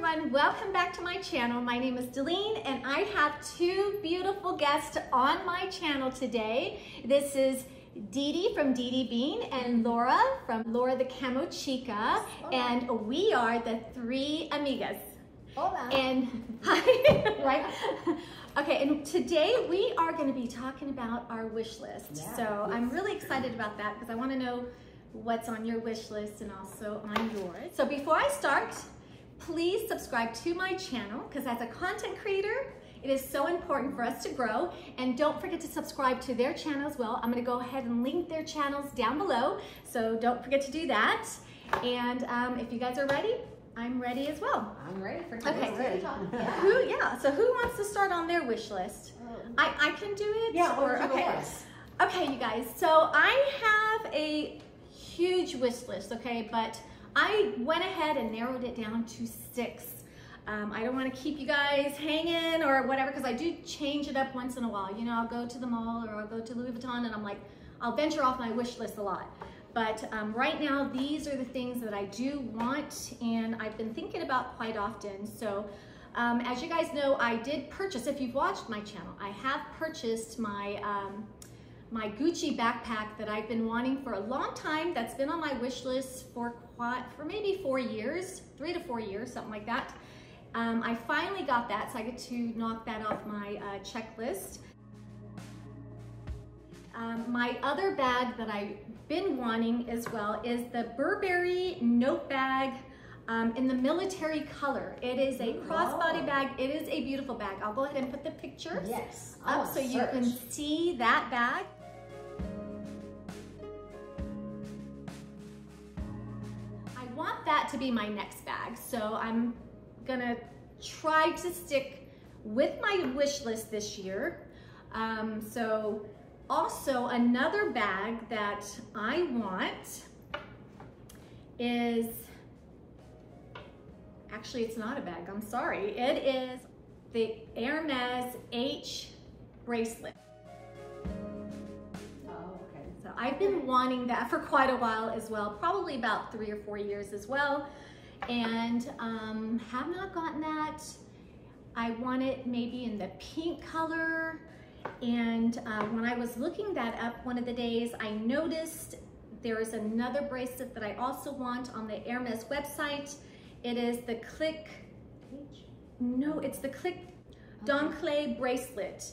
everyone, welcome back to my channel. My name is Deline and I have two beautiful guests on my channel today. This is Dee Dee from Dee Dee Bean and Laura from Laura the Camo Chica. Hola. And we are the three Amigas. Hola. And hi. Right? Okay, and today we are going to be talking about our wish list. Yeah, so I'm really excited about that because I want to know what's on your wish list and also on yours. So before I start, please subscribe to my channel because as a content creator, it is so important for us to grow. And don't forget to subscribe to their channel as well. I'm going to go ahead and link their channels down below. So don't forget to do that. And if you guys are ready, I'm ready as well. I'm ready for today's ready. Yeah. So who wants to start on their wish list? I can do it? Yeah, Okay, you guys. So I have a huge wish list, okay? But I went ahead and narrowed it down to 6. I don't want to keep you guys hanging or whatever because I do change it up once in a while. You know, I'll go to the mall or I'll go to Louis Vuitton and I'm like, I'll venture off my wish list a lot. But right now, these are the things that I do want and I've been thinking about quite often. So as you guys know, I did purchase, if you've watched my channel, I have purchased my my Gucci backpack that I've been wanting for a long time. That's been on my wish list for maybe 4 years, 3 to 4 years, something like that. I finally got that, so I get to knock that off my checklist. My other bag that I've been wanting as well is the Burberry note bag in the military color. It is a crossbody bag. It is a beautiful bag. I'll go ahead and put the pictures up so you can see that bag. I want that to be my next bag, so I'm gonna try to stick with my wish list this year. So also another bag that I want is, actually it's not a bag, I'm sorry. It is the Hermes H bracelet. So I've been wanting that for quite a while as well, probably about 3 or 4 years as well. And have not gotten that. I want it maybe in the pink color. And when I was looking that up one of the days, I noticed there is another bracelet that I also want on the Hermes website. It is the Click, no, it's the Click D'Enclay bracelet.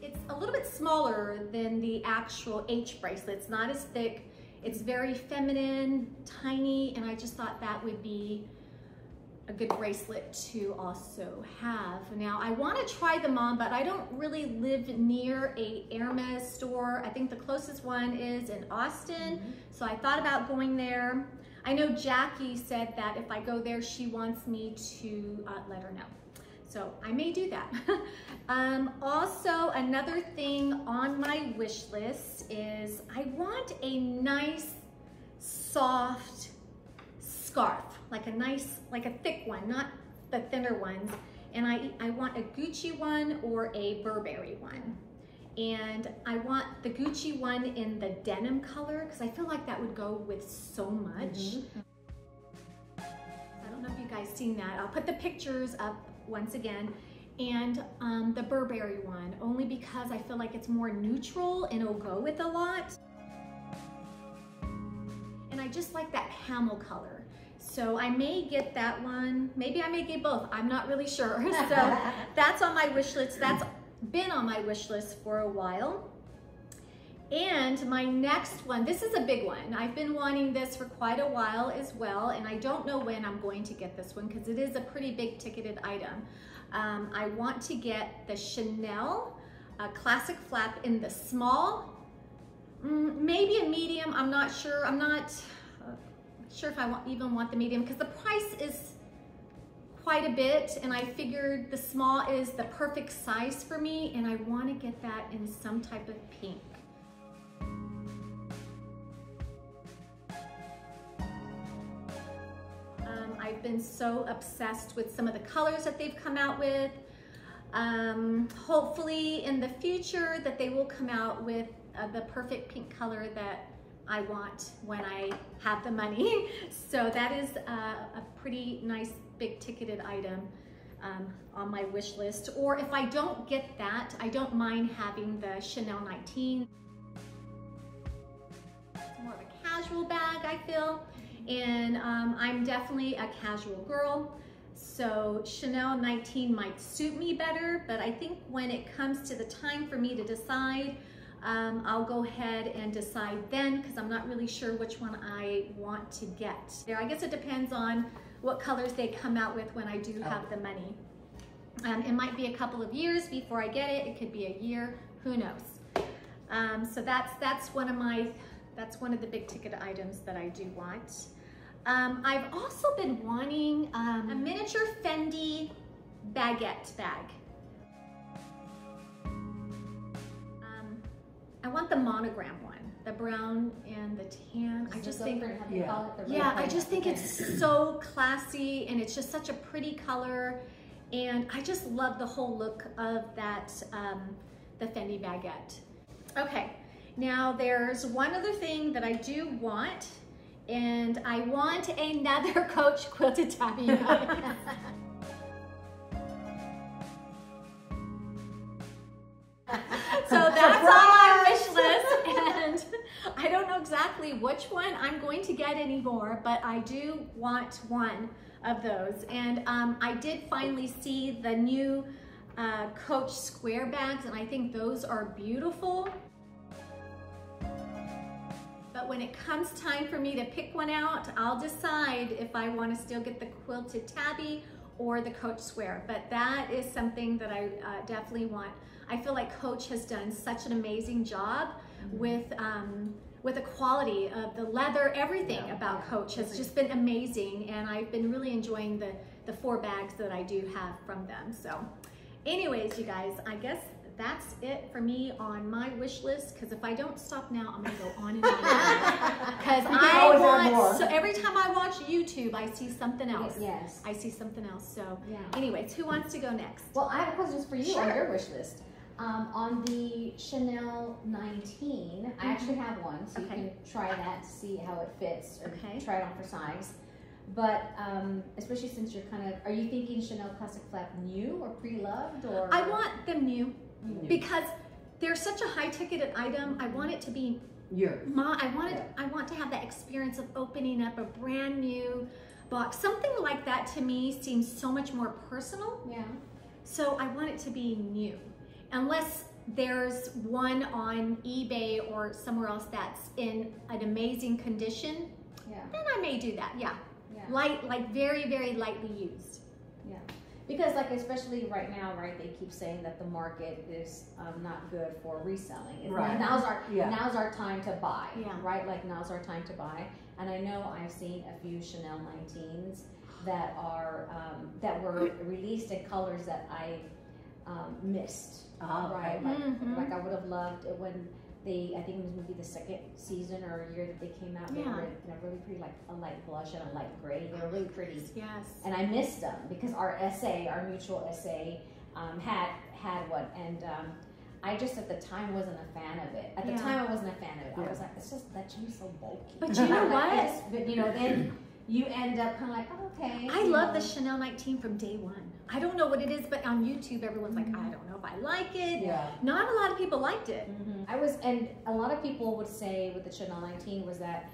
It's a little bit smaller than the actual H bracelet. It's not as thick. It's very feminine, tiny, and I just thought that would be a good bracelet to also have. Now, I want to try them on, but I don't really live near a Hermes store. I think the closest one is in Austin, so I thought about going there. I know Jackie said that if I go there, she wants me to let her know. So I may do that. Also, another thing on my wish list is I want a nice, soft scarf, like a thick one, not the thinner ones. And I want a Gucci one or a Burberry one. And I want the Gucci one in the denim color because I feel like that would go with so much. I don't know if you guys seen that. I'll put the pictures up once again. And the Burberry one, only because I feel like it's more neutral and it'll go with a lot. And I just like that camel color. So I may get that one. Maybe I may get both. I'm not really sure. So that's on my wish list. That's been on my wish list for a while. And my next one, this is a big one. I've been wanting this for quite a while as well. And I don't know when I'm going to get this one because it is a pretty big ticketed item. I want to get the Chanel classic flap in the small, maybe a medium. I'm not sure. I'm not sure if I even want the medium because the price is quite a bit and I figured the small is the perfect size for me and I want to get that in some type of pink. I've been so obsessed with some of the colors that they've come out with. Hopefully in the future that they will come out with the perfect pink color that I want when I have the money. So that is a pretty nice big ticketed item on my wish list. Or if I don't get that, I don't mind having the Chanel 19. It's more of a casual bag, I feel. And I'm definitely a casual girl. So Chanel 19 might suit me better, but I think when it comes to the time for me to decide, I'll go ahead and decide then, because I'm not really sure which one I want to get. I guess it depends on what colors they come out with when I do have the money. It might be a couple of years before I get it. It could be a year, who knows. So that's one of the big ticket items that I do want. I've also been wanting a miniature Fendi baguette bag. I want the monogram one, the brown and the tan. I just think, I just think it's so classy, and it's just such a pretty color, and I just love the whole look of that, the Fendi baguette. Okay, now there's one other thing that I do want, and I want another Coach quilted tabby, you guys. So that's on my wish list, and I don't know exactly which one I'm going to get anymore, but I do want one of those. And I did finally see the new Coach square bags, and I think those are beautiful. But when it comes time for me to pick one out, I'll decide if I want to still get the quilted tabby or the Coach square. But that is something that I definitely want. I feel like Coach has done such an amazing job with the quality of the leather. Everything about Coach has just been amazing, and I've been really enjoying the 4 bags that I do have from them. So anyways, you guys, I guess that's it for me on my wish list, because if I don't stop now, I'm gonna go on and on. Because I want, so every time I watch YouTube, I see something else. Yes. I see something else. So anyways, who wants to go next? Well, I have questions for you on your wish list. On the Chanel 19, I actually have one, so you can try that to see how it fits, or try it on for size. But especially since you're kind of, are you thinking Chanel Classic Flap new or pre-loved, or? I want them new, because they're such a high-ticketed item. I want it to be I want to have that experience of opening up a brand new box. Something like that to me seems so much more personal. Yeah. So I want it to be new. Unless there's one on eBay or somewhere else that's in an amazing condition, then I may do that. Like very, very lightly used. Yeah, because like especially right now, right? They keep saying that the market is not good for reselling. Right. Now's our time to buy. Right. Like now's our time to buy. And I know I've seen a few Chanel 19s that are that were released in colors that I missed. Right. Like I would have loved it when I think it was maybe the second season or year that they came out. They were in a really pretty, like a light blush and a light gray. They were really pretty. Yes. And I missed them because our mutual SA, had one, and I just at the time wasn't a fan of it. At the time, I wasn't a fan of it. I was like, it's just that jeans so bulky. But you know what? But you know, then you end up kind of like, oh, okay. I love the Chanel 19 from day one. I don't know what it is, but on YouTube, everyone's like, I don't know if I like it. Yeah. Not a lot of people liked it. And a lot of people would say with the Chanel 19 was that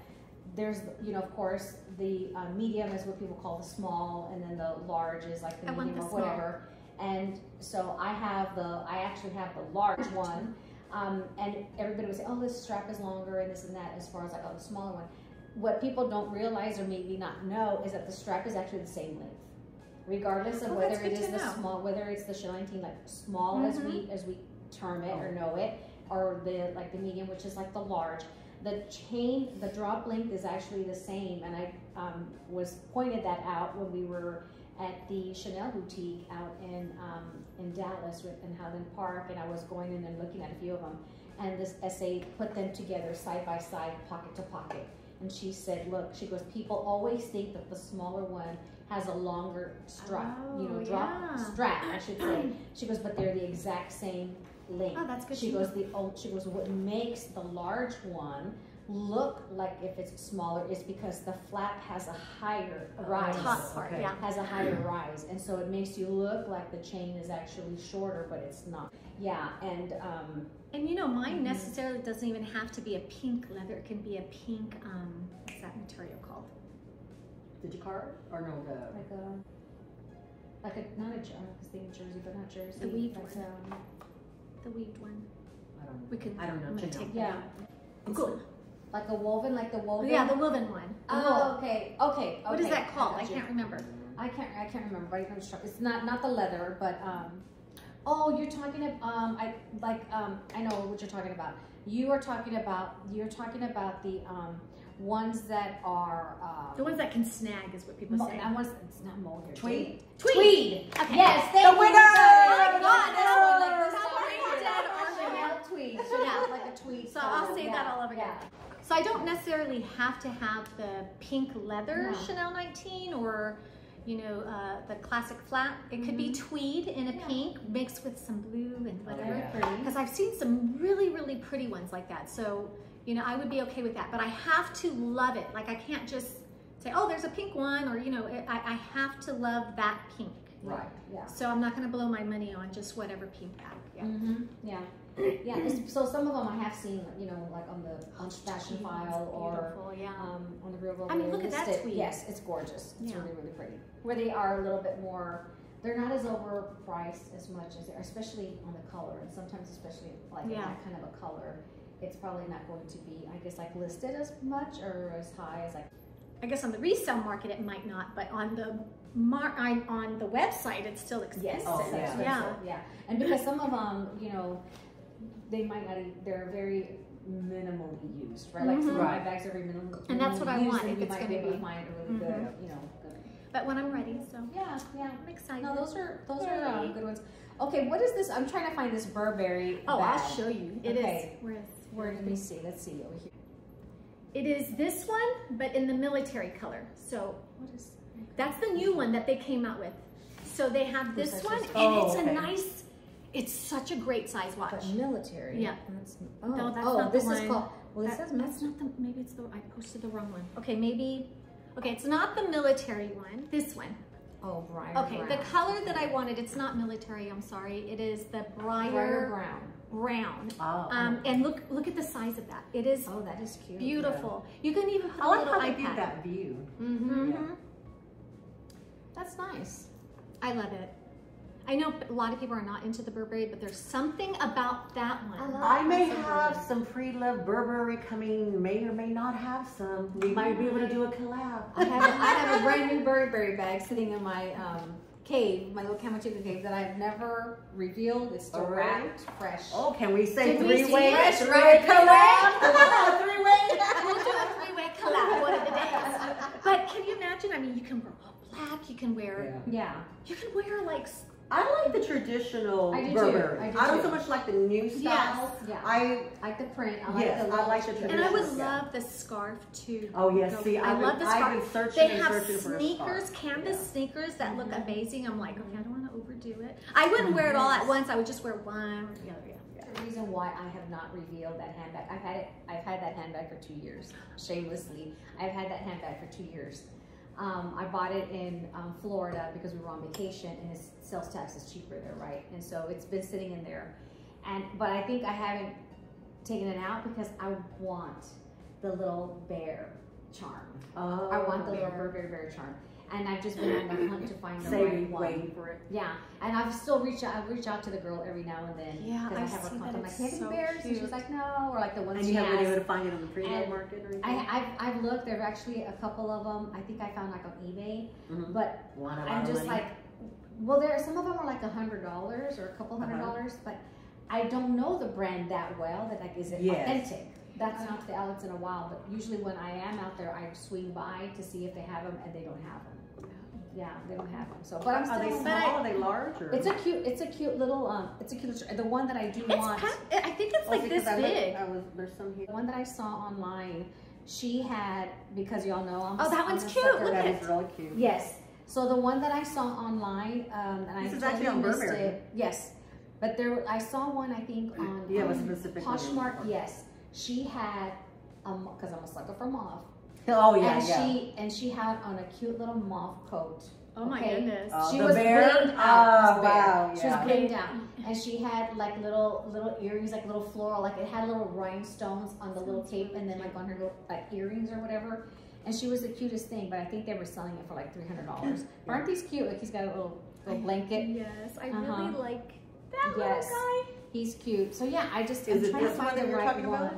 there's, you know, of course, the medium is what people call the small, and then the large is like the medium or whatever. And so I actually have the large one, and everybody would say, oh, this strap is longer and this and that, as far as like, oh, the smaller one. What people don't realize or maybe not know is that the strap is actually the same length, regardless of whether it is the small, whether it's the Chanel 19 like small as we term it or know it, or the like the medium, which is like the large. The chain, the drop length is actually the same, and I was pointed that out when we were at the Chanel boutique out in Dallas in Highland Park, and I was going in and looking at a few of them, and this SA put them together side by side, pocket to pocket. And she said, look, she goes, people always think that the smaller one has a longer strap, strap, I should say. She goes, but they're the exact same length. Oh, that's good. She goes, what makes the large one look like if it's smaller is because the flap has a higher rise. Top part, yeah. Has a higher rise, and so it makes you look like the chain is actually shorter, but it's not. Yeah, and you know, mine necessarily doesn't even have to be a pink leather. It can be a pink, what's that material called? The jacquard? Or no, like a, not a, I was thinking jersey, but not jersey. The weaved but, one. The weaved one. I don't know. We could. I don't know. I'm gonna Chanel. take Yeah. that. Cool. Like a woven, like the woven? Yeah, the woven one. The wool. Oh, okay. What is that called? I got you. can't remember. I can't remember. But it's not the leather, but oh, you're talking about I know what you're talking about. You're talking about the ones that are The ones that can snag is what people say. It's not mohair. Tweed. Tweed. Okay. Yes, thank you. winner! Oh my God, that's that's what, brain dead argument. Tweed. Yeah. Like a tweed. So I'll say that all over again. Yeah. So I don't necessarily have to have the pink leather No. Chanel 19 or, you know, the classic flat. It could be tweed in a pink mixed with some blue and whatever. yeah. Pretty. Because I've seen some really, really pretty ones like that. So, you know, I would be okay with that. But I have to love it. Like I can't just say, oh, there's a pink one, or, you know, I have to love that pink. Right. Yeah. So I'm not going to blow my money on just whatever pink bag. Yeah. Yeah. Yeah. So some of them I have seen, you know, like on the Fashion File or Beautiful, yeah. on the Real World. I mean, look at that tweed. Yes, it's gorgeous. It's Yeah. really, really pretty. Where they are a little bit more, they're not as overpriced as much as they are, especially on the color, and sometimes especially like in that kind of a color, it's probably not going to be, I guess, like listed as much or as high as like. I guess on the resale market it might not, but on the on the website it's still expensive. Yes, Oh, yeah. Yeah. Yeah. And because some of them, you know, they might not, they're very minimally used, right? Like some of my bags are very minimally And that's what I used, want, and if you it's might gonna be able be. to find a really good, you know, good. But when I'm ready, so Yeah, yeah. I'm excited. No, those are Yay. good ones. Okay, what is this? I'm trying to find this Burberry Oh, bag. I'll show you. It Okay. is. Where, let me see. Let's see over here. It is this one, but in the military color. So What is? that's the new one that they came out with. So they have this That's one, just- and Oh, it's okay. a nice. It's such a great size watch. But military. Yeah. That's, No, that's not the this is one. called. Well, it That- says that's not the. Maybe it's the. I posted the wrong one. Okay, maybe. Okay, it's not the military one. This one. Oh, Briar Okay, Brown. the color that I wanted, it's not military, I'm sorry. It is the Briar Briar Brown. Brown. Oh. And look at the size of that. It is Oh, that is cute. beautiful. You can even put I a like little how they iPad. do that view. Mm-hmm. Yeah. That's nice. I love it. I know a lot of people are not into the Burberry, but there's something about that one. I may have some pre-loved Burberry coming, may or may not have some. We might be able to do a collab. I have a brand new Burberry bag sitting in my cave, my little Kamachika cave that I've never revealed. It's still Alright. wrapped, fresh. Oh, can we say Did we see three-way? it? Three-way collab? Three-way? We'll do a three-way collab one of the days. But can you imagine? I mean, you can wear all black. You can wear. Yeah. You can wear like. I like the traditional I do too. Burberry. I do I don't too. so much like the new style. Yes. Yeah. I like the print. I like Yes, the I like the little And I would traditional. love the scarf too. Oh yes, see, I love the I've scarf. been searching They and have searching for a sneakers, scarf. canvas sneakers that look amazing. I'm like, okay, I don't want to overdo it. I wouldn't wear it all at once. I would just wear one or the other. Yeah. The reason why I have not revealed that handbag, I've had that handbag for 2 years. Shamelessly, I've had that handbag for 2 years. I bought it in Florida because we were on vacation, and its sales tax is cheaper there, right? And so it's been sitting in there, but I think I haven't taken it out because I want the little bear charm. Oh, I want the little Burberry bear charm. And I've just been on the hunt to find the right one. waiting for it. Yeah, and I've still reach out to the girl every now and then. Yeah, because I I have her see that. contact. I'm like, It's "Can I get so bears?" And cute. she's like, "No," or like the ones And she you haven't been has. able to find it on the pre-loved And market or anything? I've looked. There are actually a couple of them. I think I found like on eBay, Mhm. but Want a lot I'm of just money? like, well, there are some of them are like $100 or a couple $100, but I don't know the brand that well. That like, is it Yes. authentic? That's not the outlets in a while, but usually when I am out there, I swing by to see if they have them, and they don't have them. Yeah, they don't have them. So, but I'm still. Are they small? Are they large? Or? It's a cute little the one that I do want. I think it's like this big. There's some here. The one that I saw online, she had, because y'all know I'm. Oh, that one's I'm a cute. sucker. Look That at is really cute. Yes. So the one that I saw online, and This I is actually on missed Burberry. it. Yes, but I saw one I think on You have a specific one you're Poshmark. looking for. Yes, she had because I'm a sucker for mauve. Oh yeah, And she had on a cute little mauve coat. Oh my goodness. She the was bear? blinged out. Oh, wow, She was yeah. blinged out. And she had like little earrings, like little floral, like it had little rhinestones on the little tape and then like on her little earrings or whatever. And she was the cutest thing, but I think they were selling it for like $300. But aren't these cute? Like he's got a little blanket. Yes, I really like that Yes. little guy. He's cute. So yeah, I'm Is trying it to this find one the that you're right talking one. about?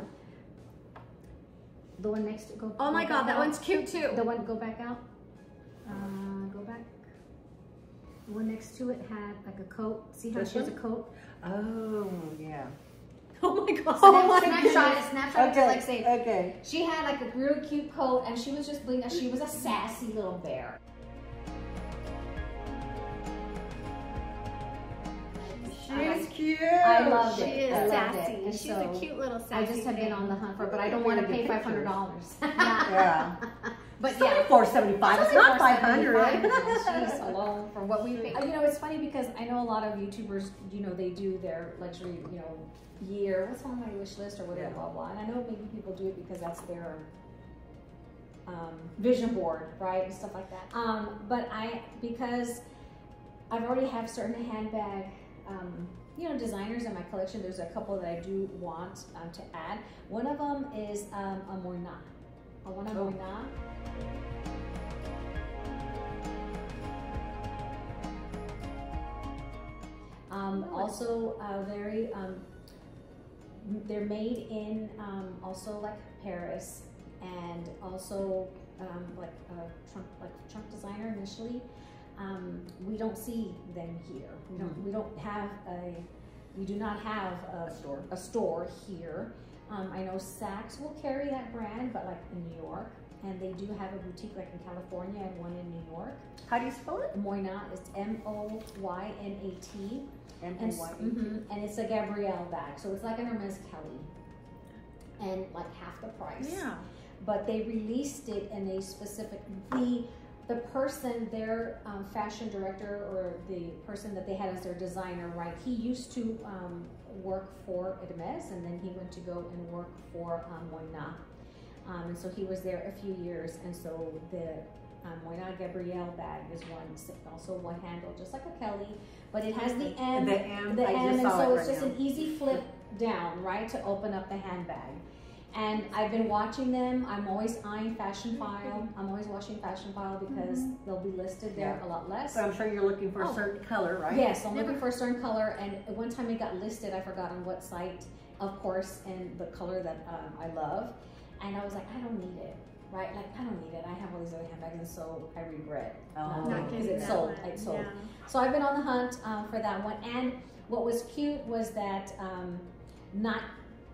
The one next to go. Oh my go God, back that out. one's cute too. The one go back out. Go back. The one next to it had like a coat. See how This she has a one? coat? Oh yeah. Oh my God. Snapshot Okay. like say. Okay. She had like a real cute coat, and she was just bling. She was a sassy little bear. She's cute. I loved She it. is I loved sassy. it. And She's so a cute little sassy I just have been thing. on the hunt for, but I don't want to pay $500. Yeah. But It's yeah. only $475. It's not $500. She's alone for what we pay. You know, it's funny because I know a lot of YouTubers, you know, they do their luxury, you know, year. What's on my wish list or whatever, Yeah. blah, blah. And I know maybe people do it because that's their vision board, right? And stuff like that. But because I've already have certain handbag, you know, designers in my collection. There's a couple that I do want to add. One of them is a Moina. I want a Moina. Also, very. They're made in also like Paris, and also like a trunk designer initially. We don't see them here. We do not have a store here. I know Saks will carry that brand, but like in New York, and they do have a boutique like in California and one in New York. How do you spell it? Moynat is M-O-Y-N-A-T. M-O-Y-N-A-T. And it's a Gabrielle bag, so it's like an Hermes Kelly, and like half the price. Yeah. But they released it in a specific, the person, their fashion director, or the person that they had as their designer, right? He used to work for Hermes, and then he went to go and work for Moynat. And so he was there a few years, and so the Moynat Gabrielle bag is also one handle, just like a Kelly, but it has the M, and so it's just an easy flip down, right, to open up the handbag. And I've been watching them. I'm always eyeing Fashion File. I'm always watching Fashion File because they'll be listed there a lot less. But I'm sure you're looking for a certain color, right? Yes, I'm looking for a certain color. And one time it got listed, I forgot on what site, of course, and the color that I love. And I was like, I don't need it, right? Like, I don't need it. I have all these other handbags, and so I regret because it's sold. It's sold. Yeah. So I've been on the hunt for that one. And what was cute was that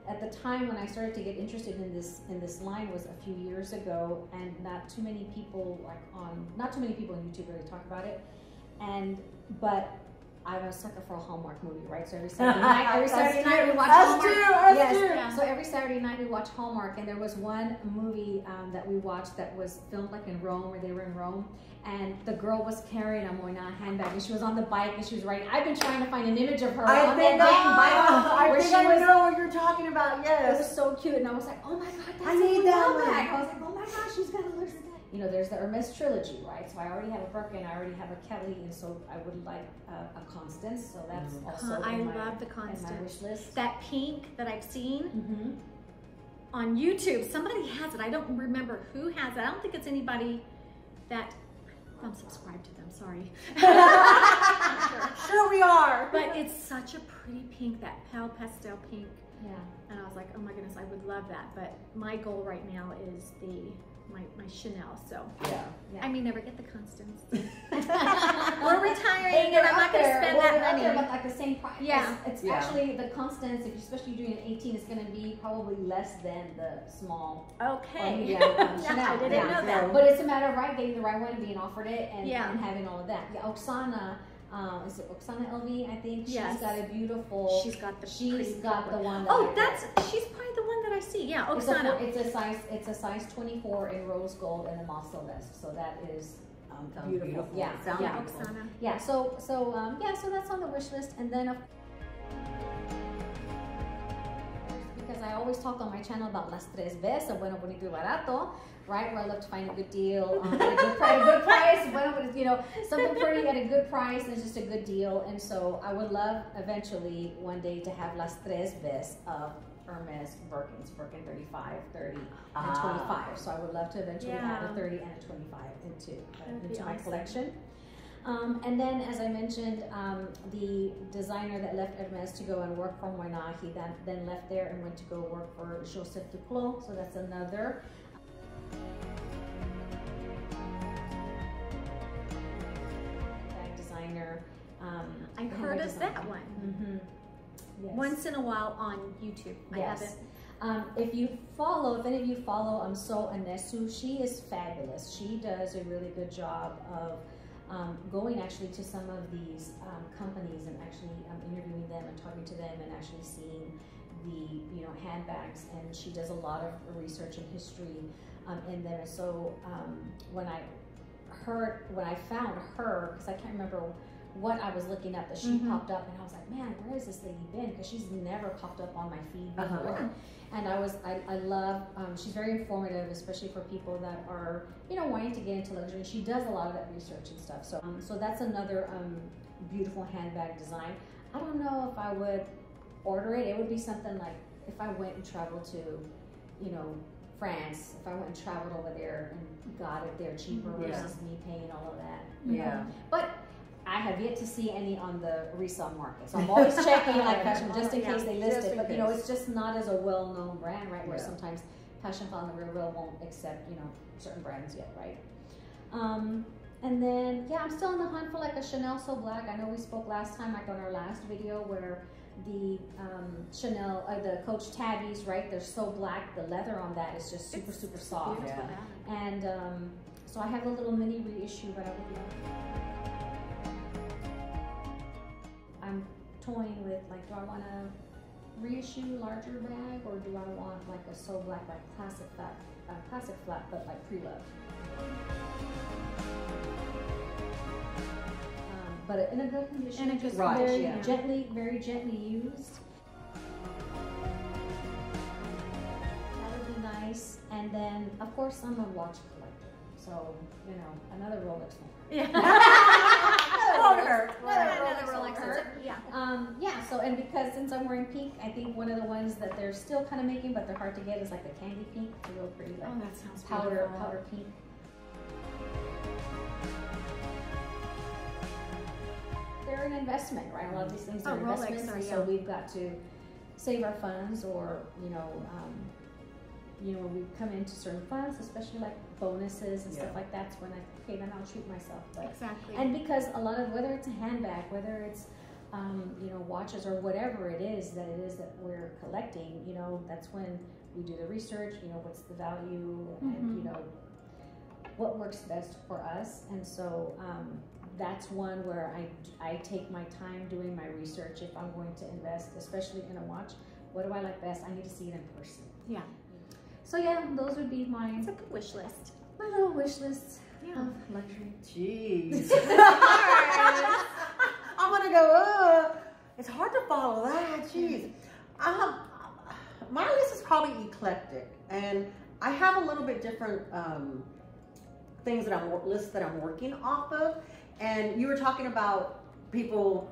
at the time when I started to get interested in this line was a few years ago, and not too many people on YouTube really talk about it. But I'm a sucker for a Hallmark movie, right? So every Saturday night we watch Hallmark. So every Saturday night we watch Hallmark, and there was one movie that we watched that was filmed like in Rome, where they were in Rome, and the girl was carrying a Moynat handbag, and she was on the bike, and she was riding. I've been trying to find an image of her on that bike. I think I know what you're talking about. Yes, it was so cute, and I was like, oh my God, that's I need that one. bag. I was like, oh my gosh, she's got a look at that. You know, there's the Hermes trilogy, right? So I already have a Birkin, I already have a Kelly, and so I would like a Constance. So that's also I in my, love the in Constance. my wish list. That pink that I've seen on YouTube, somebody has it. I don't remember who has it. I don't think it's anybody that I'm subscribed to them. Sorry. Sure we are. But it's such a pretty pink, that pale pastel pink. Yeah. And I was like, oh my goodness, I would love that. But my goal right now is my Chanel. So Yeah. I may never get the Constance. We're retiring, and I'm not going to spend that money. But like the same price. Yeah. It's actually the Constance. If especially doing an 18, it's going to be probably less than the small. Okay. Chanel. I didn't know that. But it's a matter of getting the right one and being offered it, and having all of that. Yeah, Oksana. Is it Oksana LV? I think she's got a beautiful. She's got the one. That she's probably the one that I see. Yeah, Oksana. It's a size 24 in rose gold and a moss celeste. So that is beautiful. Yeah, Oksana. Yeah. So that's on the wish list, and then because I I always talk on my channel about las tres Bs, bueno, bonito y barato, right? Where I love to find a good deal at a good price, bueno, you know, something pretty at a good price and it's just a good deal. And so I would love eventually one day to have las tres Bs of Hermes Birkins, Birkin 35, 30, and 25. So I would love to eventually add a 30 and a 25 into my collection. And then, as I mentioned, the designer that left Hermes to go and work for Moina, he then left there and went to go work for Joseph Duclos. So that's another bag designer. I heard of that one. Mm-hmm. Yes. Once in a while on YouTube. Yes. I haven't. If any of you follow So Anesu, she is fabulous. She does a really good job of going actually to some of these companies and actually interviewing them and talking to them and actually seeing the handbags, and she does a lot of research and history in there. So when I found her, because I can't remember what I was looking up, that she popped up, and I was like, man, where has this lady been? Because she's never popped up on my feed before. And I love, she's very informative, especially for people that are, wanting to get into luxury. She does a lot of that research and stuff. So, so that's another beautiful handbag design. I don't know if I would order it. It would be something like if I went and traveled to, France, if I went and traveled over there and got it there cheaper versus me paying all of that. Yeah. But I have yet to see any on the resale market. So I'm always checking like fashion just in case they list it. But it's just not as a well-known brand, right? Where sometimes Fashion File and the Real won't accept, certain brands yet, right? And then, I'm still on the hunt for like a Chanel So Black. I know we spoke last time, like on our last video, where the Chanel, the Coach tabbies, right? They're so black. The leather on that is just super, super soft. And so I have a little mini reissue, but I would love. I'm toying with, like, do I want to reissue larger bag, or do I want like a So Black, like classic flat, but like pre-loved. But in a good condition, just very gently used. That would be nice. And then, of course, I'm a watch collector, so another Rolex one. Another Rolex. So, and because since I'm wearing pink, I think one of the ones that they're still kind of making, but they're hard to get, is like the candy pink. It's real pretty, like that sounds powder pink. They're an investment, right? A lot of these things are investments, and so we've got to save our funds, or when we come into certain funds, especially like bonuses and stuff like that's when then I'll treat myself. But, exactly. And because a lot of, whether it's a handbag, whether it's watches, or whatever it is that we're collecting, that's when we do the research. What's the value, and what works best for us. And so that's one where I take my time doing my research. If I'm going to invest, especially in a watch, what do I like best? I need to see it in person. Yeah. So those would be my. It's a good wish list. My little wish list of luxury. Jeez. I'm gonna go. It's hard to follow that. Jeez. My list is probably eclectic, and I have a little bit different things that lists that I'm working off of. And you were talking about people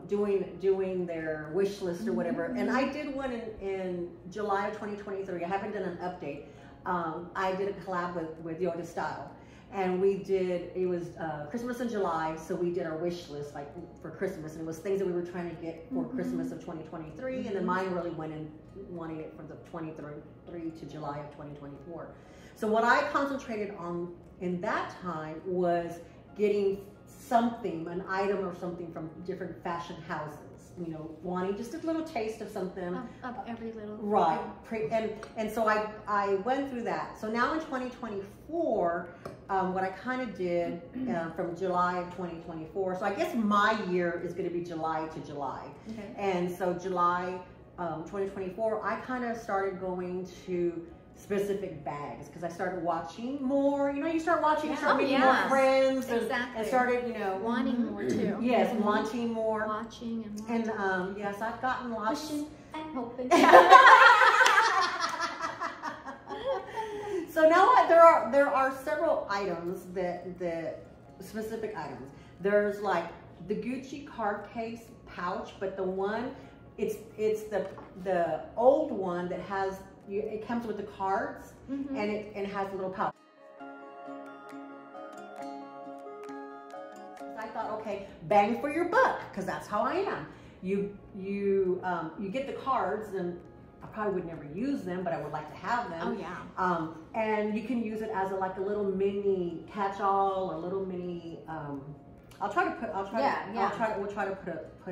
doing their wish list or whatever, and I did one in July of 2023. I haven't done an update. I did a collab with Yoga Style, and it was Christmas in July, so we did our wish list like for Christmas, and it was things that we were trying to get for Christmas of 2023, and then mine really went in wanting it from the 23 to July of 2024. So what I concentrated on in that time was getting an item or something from different fashion houses, wanting just a little taste of something. Of every little. Right. And so I went through that. So now in 2024, what I kind of did from July of 2024, so I guess my year is going to be July to July. Okay. And so July 2024, I kind of started going to specific bags, because I started watching more. You start watching, you start meeting more friends, and started, wanting more too. Yes, wanting more. Watching and wanting. And yes, I've gotten lots. Wishing and hoping. So now there are several items that specific items. There's like the Gucci card case pouch, but the one it's the old one that has it comes with the cards and it has a little pouch. I thought, okay, bang for your buck, because that's how I am. You get the cards, and I probably would never use them, but I would like to have them. Oh yeah. And you can use it as like a little mini catch-all or little mini. We'll try to put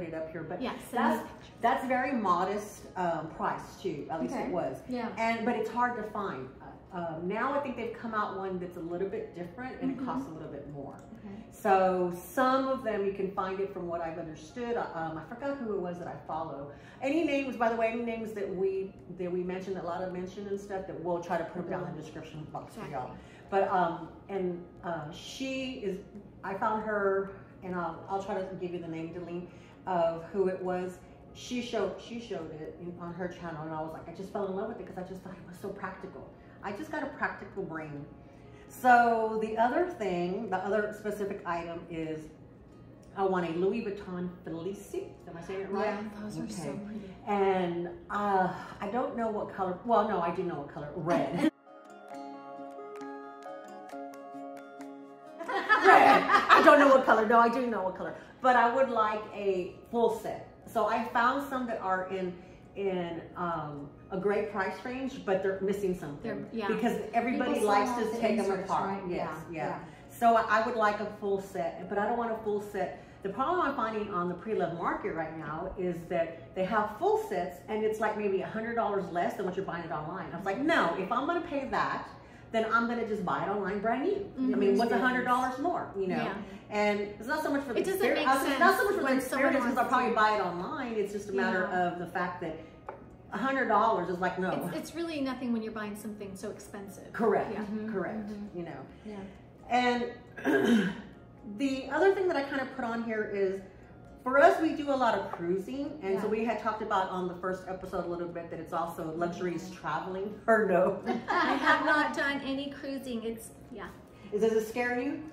it up here, but yes, that's very modest price too. At least it was. Yeah. But it's hard to find. Now I think they've come out one that's a little bit different and it costs a little bit more. Okay. So some of them you can find it from what I've understood. I forgot who it was that I follow. Any names, by the way, any names that we mentioned, that Lotta mentioned and stuff, that we'll try to put them down in the description box for y'all. But she is. I found her, and I'll try to give you the name, Delene, of who it was. She showed it on her channel, and I was like, I just fell in love with it because I just thought it was so practical. I just got a practical brain. So the other specific item is I want a Louis Vuitton Felicie. Am I saying it right? Yeah, those are so pretty. And I don't know what color. Well, no, I do know what color. Red. Red. I don't know what color. No, I do know what color. But I would like a full set. So I found some that are in a great price range, but they're missing something. Because everybody likes to take them apart. Right? Yes, yeah. So I would like a full set, but I don't want a full set. The problem I'm finding on the pre-loved market right now is that they have full sets and it's like maybe $100 less than what you're buying it online. I was like, no, if I'm going to pay that, then I'm going to just buy it online brand new. I mean, what's $100 more, you know? Yeah. And it's not so much for the experience. It's not so much for the experience because I'll probably buy it online. It's just a matter of the fact that $100 is like, no. It's really nothing when you're buying something so expensive. Correct, correct, you know. Yeah. And the other thing that I kind of put on here is, for us, we do a lot of cruising, and so we had talked about on the first episode a little bit that it's also luxurious traveling, or no? I have not done any cruising. Does it scare you?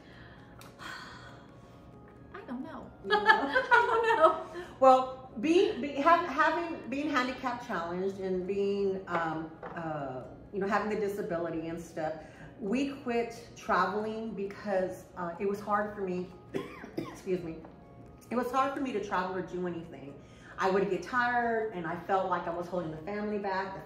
I don't know. I don't know. Well, being handicap challenged and being, having the disability and stuff, we quit traveling because it was hard for me, excuse me, it was hard for me to travel or do anything. I would get tired and I felt like I was holding the family back. The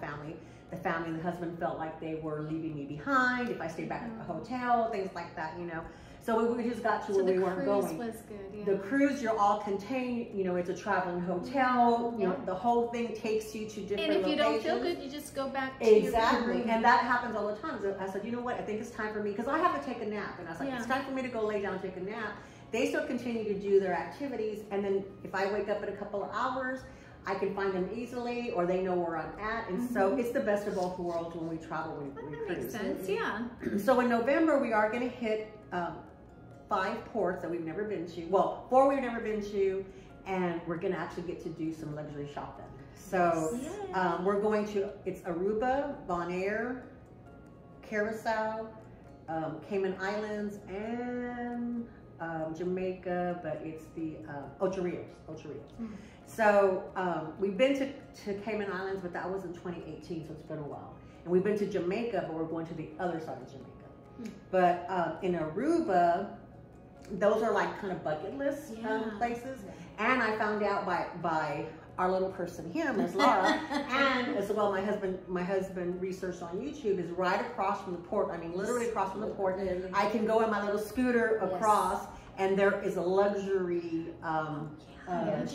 family and the husband felt like they were leaving me behind if I stayed back at the hotel, things like that, you know. So we just got to where we weren't going. The cruise was good, yeah. The cruise, you're all contained, you know, it's a traveling hotel, you know, the whole thing takes you to different locations. And if you don't feel good, you just go back to your room. And that happens all the time. So I said, you know what, I think it's time for me, because I have to take a nap. And I was like, it's time for me to go lay down and take a nap. They still continue to do their activities, and then if I wake up in a couple of hours, I can find them easily, or they know where I'm at. And so it's the best of both worlds when we travel, we cruise. That makes sense, yeah. So in November, we are going to hit 5 ports that we've never been to. Well, 4 we've never been to, and we're going to actually get to do some luxury shopping. So we're going to, it's Aruba, Bonaire, Curacao, Cayman Islands, and Jamaica, but it's the Ocho Rios. So we've been to Cayman Islands, but that was in 2018, so it's been a while. And we've been to Jamaica, but we're going to the other side of Jamaica. But in Aruba, those are like kind of bucket list places. And I found out by our little person here, Ms. Laura, and as well my husband researched on YouTube, is right across from the port. I mean, literally across from the port. I can go in my little scooter across, and there is a luxury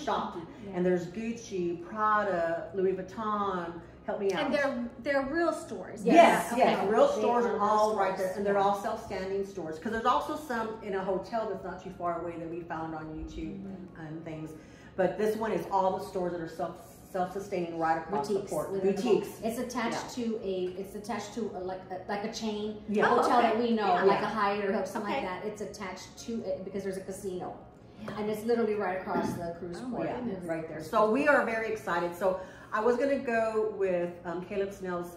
shop. And there's Gucci, Prada, Louis Vuitton. Help me out. And they're real stores. Yes, real stores are all right there, and they're all self-standing stores. Because there's also some in a hotel that's not too far away that we found on YouTube and things. But this one is all the stores that are self-sustaining right across the port. Boutiques. It's attached to like a chain hotel that we know, like a Hyatt or something like that. It's attached to it because there's a casino. And it's literally right across the cruise port. Right there. So we are very excited. So I was going to go with Caleb Snell's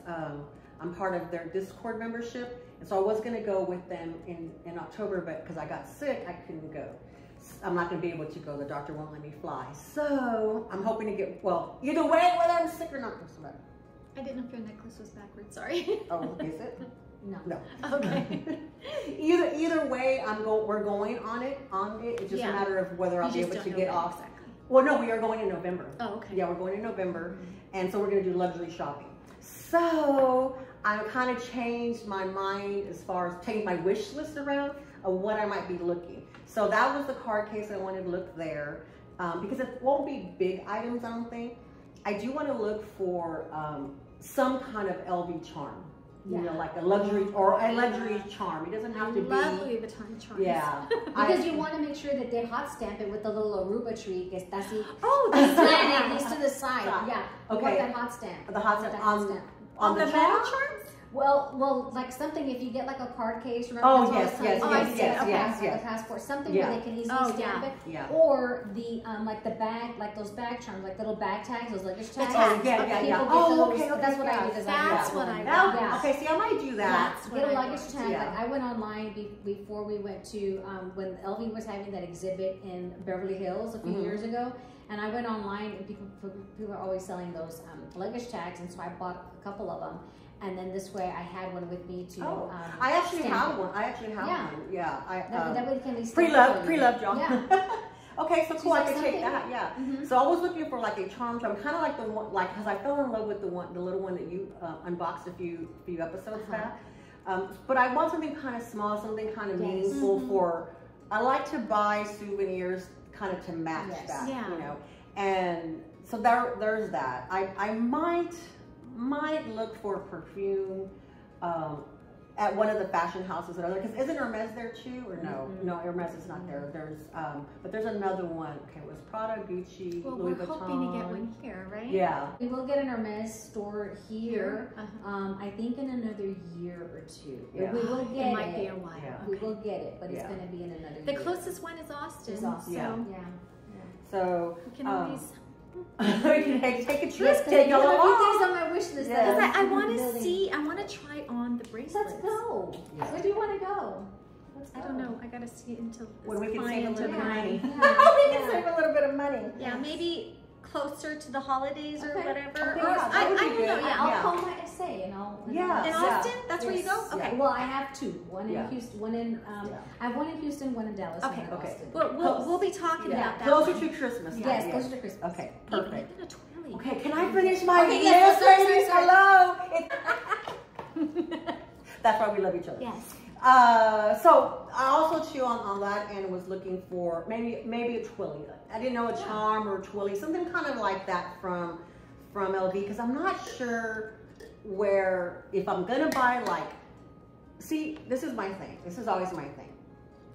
I'm part of their Discord membership, and so I was gonna go with them in October, but because I got sick, I couldn't go. I'm not gonna be able to go. The doctor won't let me fly. So I'm hoping to get, well, either way, whether I'm sick or not. I didn't know if your necklace was backwards, sorry. Oh, is it? No. No. Okay. either way, we're going on it. It's just a matter of whether I'll be able to get off. Exactly. Well, no, we are going in November. Oh, okay. Yeah, we're going in November, and so we're going to do luxury shopping. So I kind of changed my mind as far as taking my wish list around of what I might be looking. So that was the card case. I wanted to look there because it won't be big items, I don't think. I do want to look for some kind of LV charm. You know, like a luxury or a luxury charm. It doesn't have to be. I love Louis Vuitton charms. Yeah. Because you want to make sure that they hot stamp it with the little Aruba tree. Que está así. Oh, the slanted, he's to the side. Yeah. Okay. You want that hot stamp. The hot stamp on the metal charm? charms? Well, like something, if you get like a card case, remember? Oh, yes. The passport, something where they can easily stamp it. Yeah. Or the, like the bag, like those bag charms, like little bag tags, those luggage tags. Oh, yeah. Okay, that's what I do. That's what I want. Okay, see, I might do that. Get a luggage tag. Like I went online before we went to, when LV was having that exhibit in Beverly Hills a few years ago. And I went online, and people are always selling those luggage tags, and so I bought a couple of them. And then this way, I had one with me to. I actually have one. One. Yeah. That way, can be pre-loved, y'all. Yeah. Okay, so cool. I can take that. Something. Yeah. Mm-hmm. So I was looking for like a charm, kind of like the one, like because I fell in love with the little one that you unboxed a few episodes back. But I want something kind of small, something kind of meaningful for. I like to buy souvenirs kind of to match that, you know. And so there's that. I might look for perfume at one of the fashion houses or other, because isn't Hermes there too, or no? No, Hermes is not there. There's but there's another one. Okay, it was Prada, Gucci, Louis Vuitton. We're hoping to get one here, right? Yeah. We will get an Hermes store here. I think in another year or two. Yeah. We will get it. It might be a while. Yeah. We will get it, but it's going to be in another year. The closest one is Austin. Yeah. So So we can always. we can take a trip. Yes, Take a a few along. things on my wish list. Yes. I want to see. I want to try on the bracelets. Let's go. Yeah. Where do you want to go? I don't know. I gotta see it until When we this can save a client little bit of and I- money. Yeah. We can save a little bit of money. Yeah, maybe closer to the holidays or Okay. whatever. Okay, Or yeah, that would I be don't good. know. Yeah, I'll call my essay and I'll. Yeah. in Austin. That's where you go. Yes. Okay. Well, I have two. One in Yeah. Houston. One in. I have one in Houston. One in Dallas. Okay. One in Okay. Austin. We'll be talking Yeah. about that. Closer one. to Christmas. time, Yes, closer to Christmas. Okay, Even perfect. a twirly. Okay, can I finish my Okay, list, yes, sorry. ladies? Hello. That's why we love each other. Yes. So I also too on that end was looking for maybe a twilly. I didn't know a charm or a twilly, something kind of like that from LV, because I'm not sure where, if I'm gonna buy like, see, this is my thing. This is always my thing.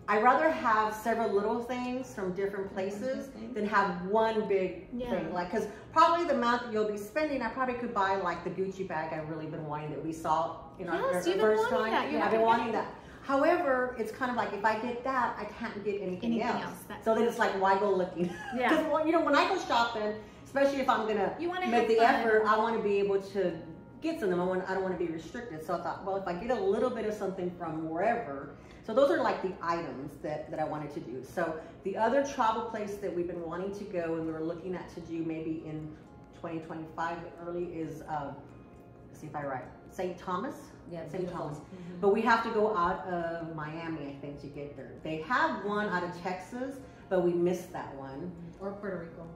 I'd rather have several little things from different places than have one big thing. Like, because probably the amount that you'll be spending, I probably could buy like the Gucci bag I've really been wanting that we saw in our Yes, you've been first wanting time. that. I've been wanting that. However, it's kind of like if I get that, I can't get anything else. So then it's like, why go looking? Yeah. Because you know, when I go shopping, especially if I'm gonna make the effort, I want to be able to get something. I don't want to be restricted. So I thought, well, if I get a little bit of something from wherever. So those are like the items that I wanted to do. So the other travel place that we've been wanting to go and we were looking at to do maybe in 2025 early is, let's see if I write, St. Thomas. Yeah, St. Thomas. But we have to go out of Miami, I think, to get there. They have one out of Texas, but we missed that one. Or Puerto Rico.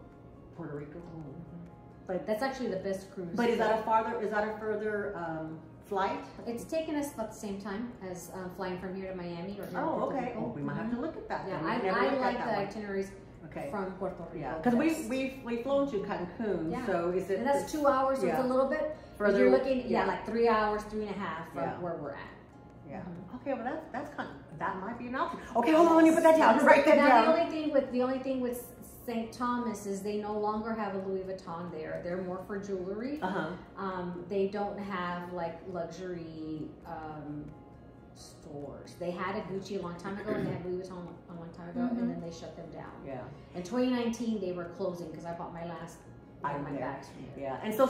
Puerto Rico. But that's actually the best cruise. But is that a further flight? It's taken us about the same time as flying from here to Miami or here to Oh, Puerto okay. Rico. Oh, we might have to look at that. Yeah, then. I like the itineraries Okay. from Puerto Rico. Yeah, because we've flown to Cancun, Yeah. so is it? And that's 2 hours, so it's a little bit further. You're looking, like 3 hours, 3.5 from Yeah. where we're at. Yeah. Okay, well that's kind of, that might be an option. Okay, hold on, let me put that down. Write that Now down. the only thing with St. Thomas is they no longer have a Louis Vuitton there. They're more for jewelry. They don't have like luxury stores. They had a Gucci a long time ago, and they had Louis Vuitton a long time ago, and then they shut them down. Yeah. In 2019, they were closing because I bought my last item my there. bags. Yeah, and so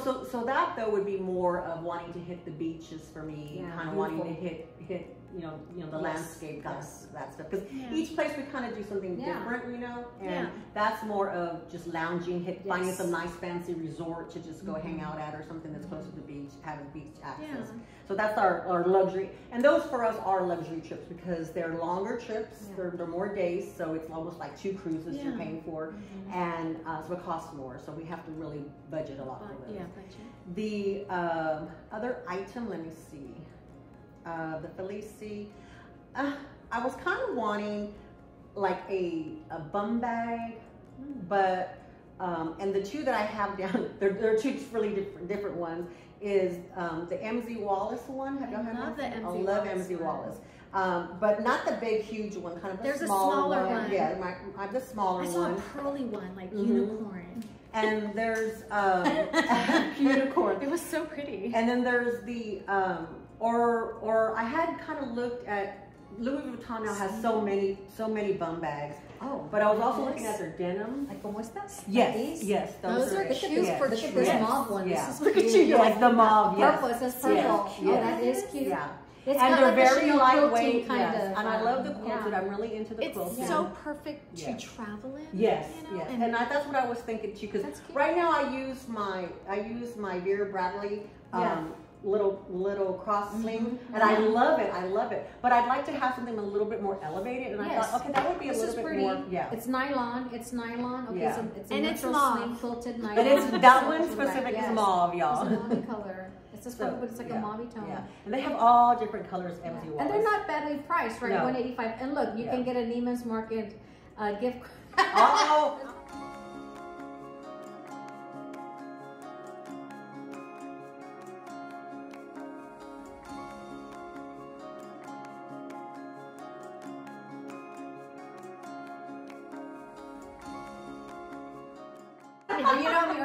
that though would be more of wanting to hit the beaches for me, Yeah, kind of wanting to hit you know the landscape, that stuff. Because each place we kind of do something different, you know, and that's more of just lounging, finding some nice fancy resort to just go hang out at, or something that's close to the beach, having beach access. So that's our luxury, and those for us are luxury trips because they're longer trips, they're more days, so it's almost like 2 cruises you're paying for, and so it costs more, so we have to really budget a lot for those. Yeah, budget. The other item, let me see, the Felici, I was kind of wanting like a bum bag, but and the 2 that I have down, there are 2 really different ones. Is the MZ Wallace one? Have y'all had that? I love MZ Wallace. But not the big, huge one, kind of There's a smaller one. Yeah, I the smaller one. I saw a pearly one, like unicorn. And there's unicorn. It was so pretty. And then there's the or I had kind of looked at Louis Vuitton now has so many bum bags. Oh, but I was also looking at their denim. Like como estas? Yes, yes, those are cute. Look at this mauve one. Yeah. This is Look at you, you're like the mauve. Yes. Purple. It says purple. Yes. Oh, that is cute. Yeah. It's and they're like very lightweight, kind of. and I love the quilted. I'm really into the quilted. It's so perfect to travel in. Yes, you know? yes, and that's what I was thinking too. Because right now I use my Vera Bradley little cross sling, and I love it. I love it. But I'd like to have something a little bit more elevated, and I thought, okay, that would be a little bit more. Yeah, it's nylon. It's nylon. Okay, so it's and it's mauve. Quilted nylon. And it's that one specific is mauve, y'all. It's a mauve color. It's just purple, but it's like a mauve tone. Yeah, and they have all different colors. MZ Wallace. And they're not badly priced, right? No. $185. And look, you can get a Neiman's Market gift card. Oh.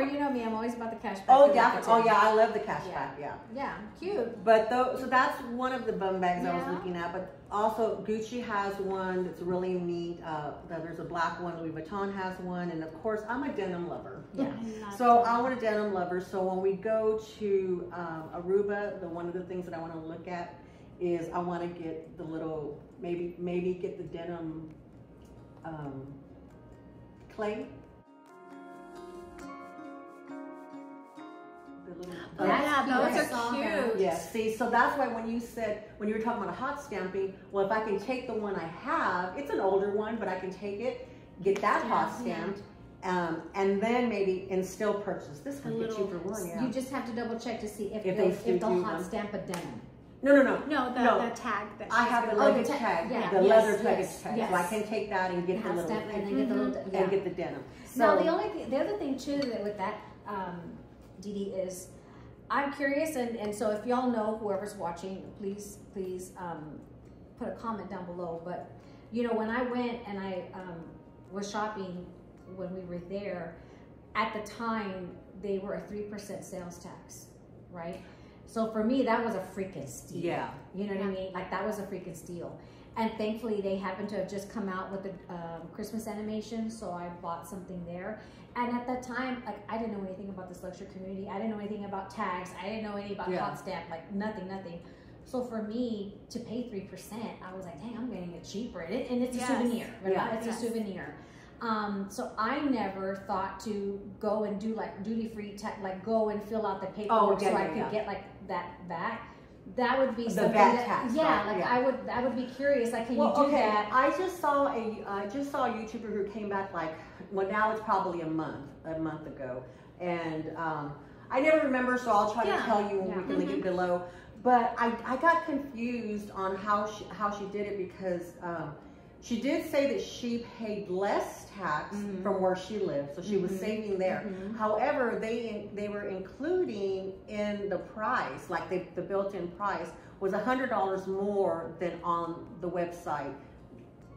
You know me, I'm always about the cash back. Oh, yeah. Oh, yeah. I love the cash back. Yeah. Yeah, cute. But so that's one of the bum bags I was looking at. But also Gucci has one that's really neat. There's a black one. Louis Vuitton has one, and of course I'm a denim lover. Yeah. So I'm a denim lover. So when we go to Aruba, one of the things that I want to look at is I want to get the little maybe get the denim clay. Those are cute. Yes, see, so that's why when you were talking about a hot stamping, well, if I can take the one I have, it's an older one, but I can take it, get that hot stamped, and then and still purchase this one, get cheaper one. Yeah. You just have to double check to see if they'll hot stamp a denim. No, the tag that I have the luggage tag, the leather luggage tag, so I can take that and get the little and get the denim. Now the other thing too with that, Dee Dee, is I'm curious, and so if y'all know, whoever's watching, please put a comment down below. But you know, when I went and I was shopping when we were there, at the time they were a 3% sales tax, right? So for me, that was a freaking steal. Yeah. You know what I mean? Like, that was a freaking steal. And thankfully, they happened to have just come out with the Christmas animation, so I bought something there. And at that time, like, I didn't know anything about this luxury community. I didn't know anything about tags. I didn't know anything about hot stamp, like nothing. So for me to pay 3%, I was like, dang, I'm getting it cheaper. And it's a souvenir, right? Yeah. It's a souvenir. So I never thought to go and do like duty-free, like go and fill out the paperwork I could get like that back. That would be something VAT tax. I would be curious. Like, can you do that? I just saw a YouTuber who came back now it's probably a month ago, and I never remember, so I'll try to tell you when we can link it below. But I got confused on how she did it, because she did say that she paid less tax from where she lived, so she was saving there. However, they were including in the price, like the built-in price was $100 more than on the website,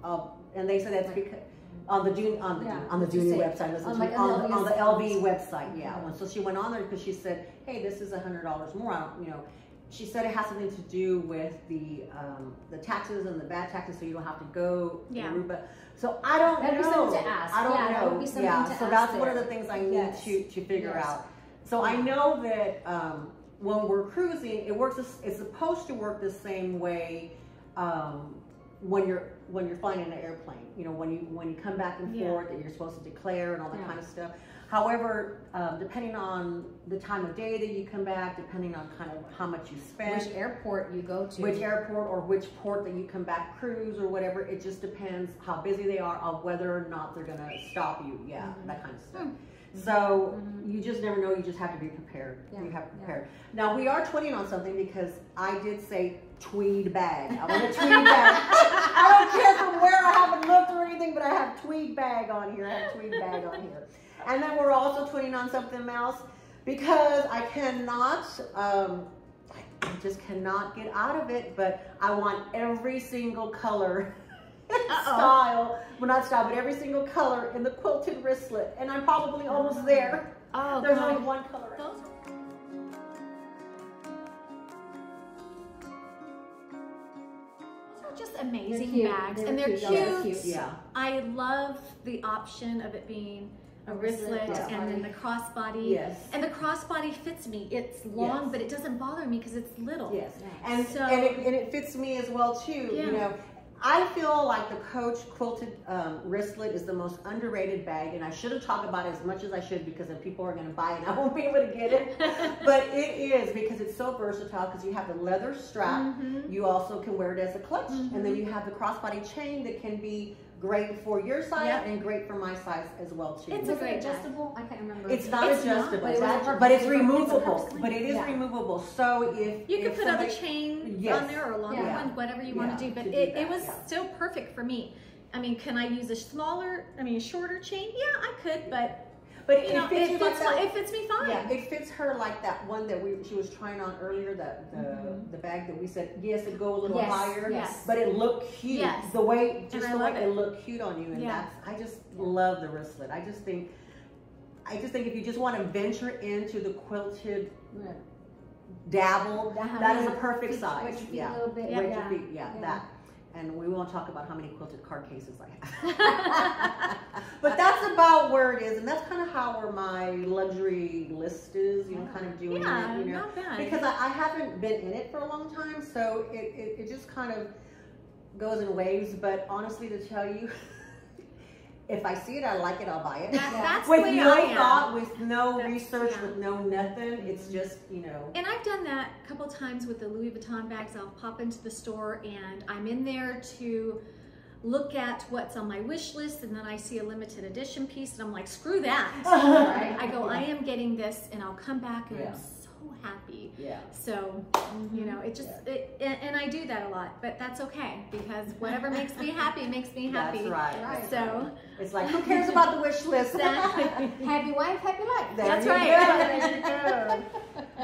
and they said that's because on the Junior website, on the LV website, So she went on there because she said, hey, this is $100 more. she said it has something to do with the taxes and the bad taxes, so you don't have to go to Aruba. So I don't know. That'd be something to ask. I don't know. That would be something to so ask that's there. one of the things I need to figure out. So I know that when we're cruising, it works. It's supposed to work the same way when you're flying in an airplane. You know, when you come back and forth, that you're supposed to declare and all that kind of stuff. However, depending on the time of day that you come back, depending on kind of how much you spend, which airport you go to, which airport or which port that you come back, cruise or whatever, it just depends how busy they are on whether or not they're gonna stop you. Yeah, that kind of stuff. So you just never know. You just have to be prepared. You have to prepare. Now we are twinning on something because I did say tweed bag. I want a tweed bag. I don't care from where, I haven't looked or anything, but I have tweed bag on here. I have tweed bag on here. And then we're also twinning on something else because I cannot, I just cannot get out of it, but I want every single color style, well not style, but every single color in the quilted wristlet. And I'm probably almost there. Oh, there's God. only one color. Those are just amazing bags, and they're cute. Yeah. I love the option of it being a wristlet and then the crossbody. Yes. And the crossbody fits me. It's long, but it doesn't bother me because it's little. Yes. And so, and it fits me as well too. You know, I feel like the Coach quilted wristlet is the most underrated bag, and I shouldn't talk about it as much as I should because then people are going to buy it and I won't be able to get it. But it is because it's so versatile because you have the leather strap. You also can wear it as a clutch, and then you have the crossbody chain that can be great for your size and great for my size as well too. It's adjustable. I can't remember. It's not adjustable, but it's removable. But it is removable. So if you could put other chain on there or a longer one, whatever you want to do. But it was so perfect for me. I mean, can I use a shorter chain? Yeah, I could, but you know, it fits me fine. Yeah, it fits her like that one that she was trying on earlier, the bag that we said, yes, it go a little higher, but it looked cute. Yes. The way it looked cute on you, and I just love the wristlet. I just think if you just want to venture into the quilted dabble, that is a perfect size. That. And we won't talk about how many quilted card cases I have. But that's about where it is. And that's kind of how my luxury list is, you know, kind of doing it, you know. Not bad. Because I haven't been in it for a long time, so it just kind of goes in waves. But honestly, to tell you, if I see it, I like it, I'll buy it. That's with the way no I am. thought, with no research, with no nothing. It's just, you know. And I've done that a couple times with the Louis Vuitton bags. I'll pop into the store and I'm in there to look at what's on my wish list, and then I see a limited edition piece and I'm like, screw that. Right? I go, I am getting this, and I'll come back and I'm so happy. So, you know, it just, and I do that a lot, but that's okay because whatever makes me happy makes me happy. That's right. So it's like, who cares about the wish list? Happy wife, happy life. That's right. There you go.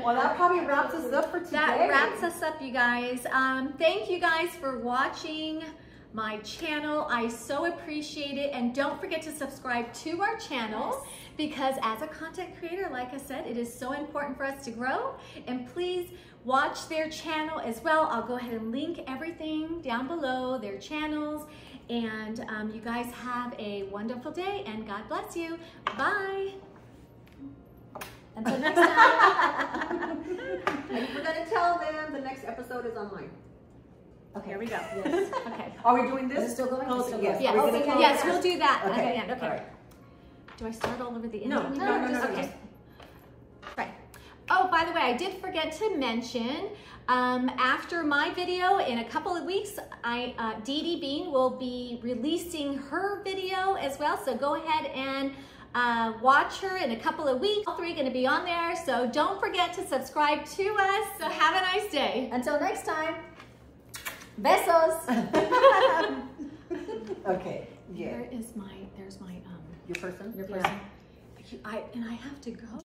Well, that probably wraps us up for today. That wraps us up, you guys. Thank you guys for watching my channel. I so appreciate it, and don't forget to subscribe to our channel because as a content creator, like I said, it is so important for us to grow. And please watch their channel as well. I'll go ahead and link everything down below, their channels. And you guys have a wonderful day, and God bless you. Bye. Until next time. And you forgot to tell them the next episode is on mine. Okay, here we go. Yes. Okay. Are we doing this? Is it still going? Yes. Yes, yes, we'll do that at the end. Okay. All right. Do I start all over the end? No. Okay. Right. Oh, by the way, I did forget to mention, after my video in a couple of weeks, Dee Dee Bean will be releasing her video as well. So go ahead and watch her in a couple of weeks. All three are going to be on there. So don't forget to subscribe to us. So have a nice day. Until next time. Besos. Okay. Yeah. There's my Your person? Your person. I have to go.